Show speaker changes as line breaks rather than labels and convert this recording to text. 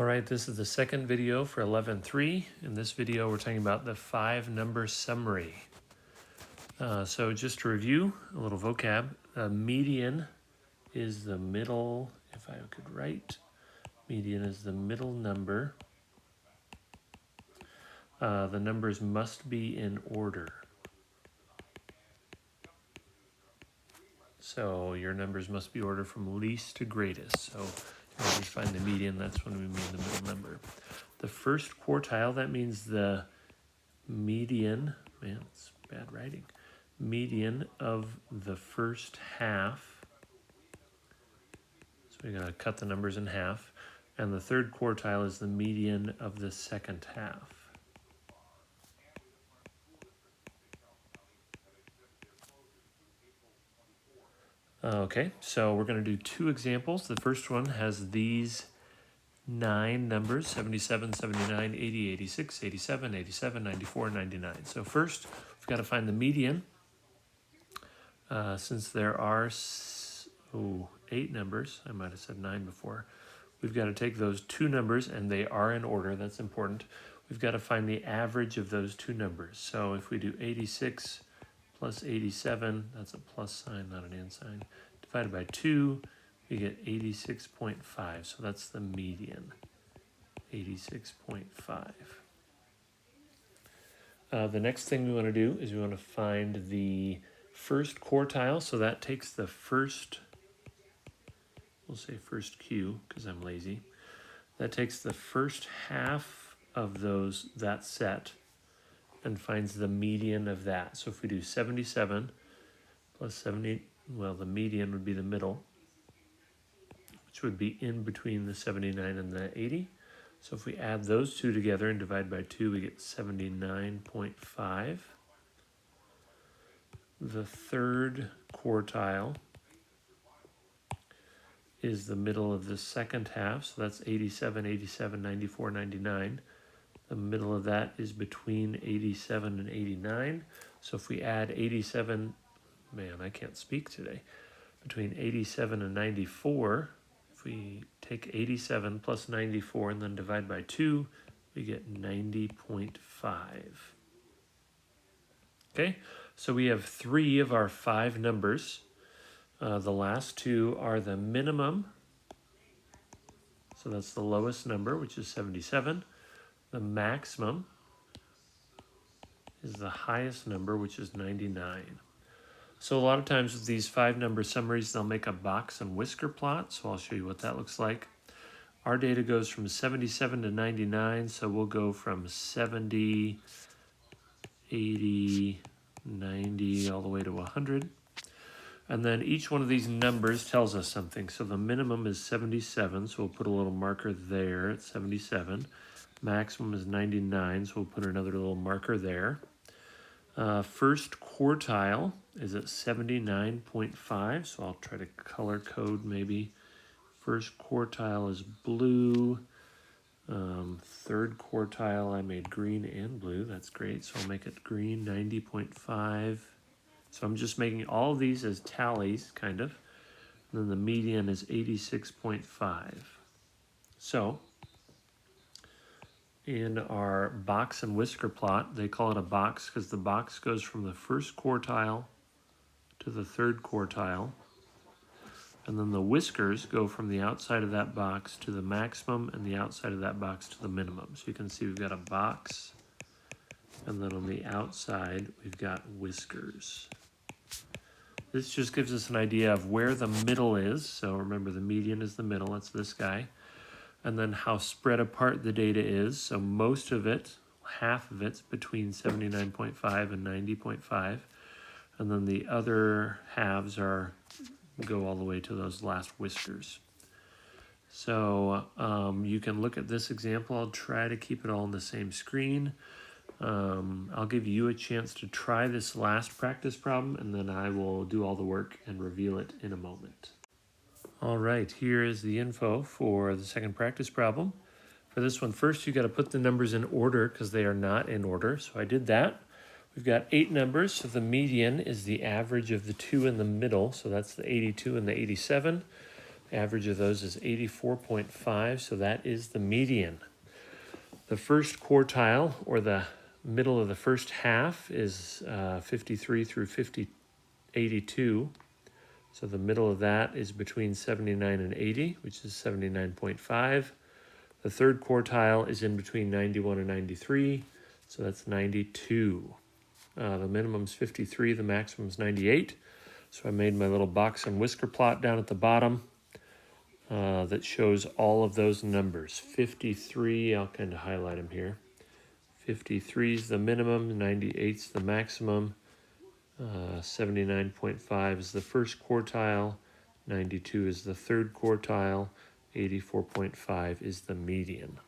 All right, this is the second video for 11.3. In this video, we're talking about the 5-number summary. So just to review a little vocab, median is the middle, if I could write, median is the middle number. The numbers must be in order. So your numbers must be ordered from least to greatest. So when we find the median, that's when we mean the middle number. The first quartile, that means the median, man, it's bad writing, median of the first half. So we're going to cut the numbers in half. And the third quartile is the median of the second half. Okay, so we're going to do two examples. The first one has these 9 numbers, 77, 79, 80, 86, 87, 87, 94, 99. So first, we've got to find the median. Since there are 8 numbers, I might have said 9 before, we've got to take those two numbers, and they are in order. That's important. We've got to find the average of those two numbers. So if we do 86 plus 87, that's a plus sign, not an and sign, divided by 2, we get 86.5. So that's the median, 86.5. The next thing we want to do is we want to find the first quartile. So that takes the first, we'll say first Q because I'm lazy. That takes the first half of that set and finds the median of that. So if we do 77 plus 70, well, the median would be the middle, which would be in between the 79 and the 80. So if we add those two together and divide by 2, we get 79.5. The third quartile is the middle of the second half, so that's 87, 87, 94, 99. The middle of that is between 87 and 89. So if we add 87, man, I can't speak today, between 87 and 94, if we take 87 plus 94 and then divide by 2, we get 90.5. Okay, so we have 3 of our 5 numbers. The last 2 are the minimum. So that's the lowest number, which is 77. The maximum is the highest number, which is 99. So a lot of times with these 5-number summaries, they'll make a box and whisker plot. So I'll show you what that looks like. Our data goes from 77 to 99. So we'll go from 70, 80, 90, all the way to 100. And then each one of these numbers tells us something. So the minimum is 77. So we'll put a little marker there at 77. Maximum is 99, so we'll put another little marker there. First quartile is at 79.5, so I'll try to color code maybe. First quartile is blue. Third quartile I made green and blue, that's great, so I'll make it green, 90.5. So I'm just making all of these as tallies, kind of. And then the median is 86.5. So in our box and whisker plot, they call it a box because the box goes from the first quartile to the third quartile. And then the whiskers go from the outside of that box to the maximum and the outside of that box to the minimum. So you can see we've got a box, and then on the outside, we've got whiskers. This just gives us an idea of where the middle is. So remember, the median is the middle, that's this guy. And then how spread apart the data is. So most of it, half of it's between 79.5 and 90.5. And then the other halves go all the way to those last whiskers. So you can look at this example. I'll try to keep it all on the same screen. I'll give you a chance to try this last practice problem, and then I will do all the work and reveal it in a moment. All right, here is the info for the second practice problem. For this one, first you got to put the numbers in order because they are not in order. So I did that. We've got 8 numbers, so the median is the average of the 2 in the middle. So that's the 82 and the 87. Average of those is 84.5, so that is the median. The first quartile, or the middle of the first half, is 53 through 82. So the middle of that is between 79 and 80, which is 79.5. The third quartile is in between 91 and 93, so that's 92. The minimum's 53, the maximum's 98. So I made my little box and whisker plot down at the bottom that shows all of those numbers. 53, I'll kind of highlight them here. 53 is the minimum, 98 is the maximum, 79.5 is the first quartile, 92 is the third quartile, 84.5 is the median.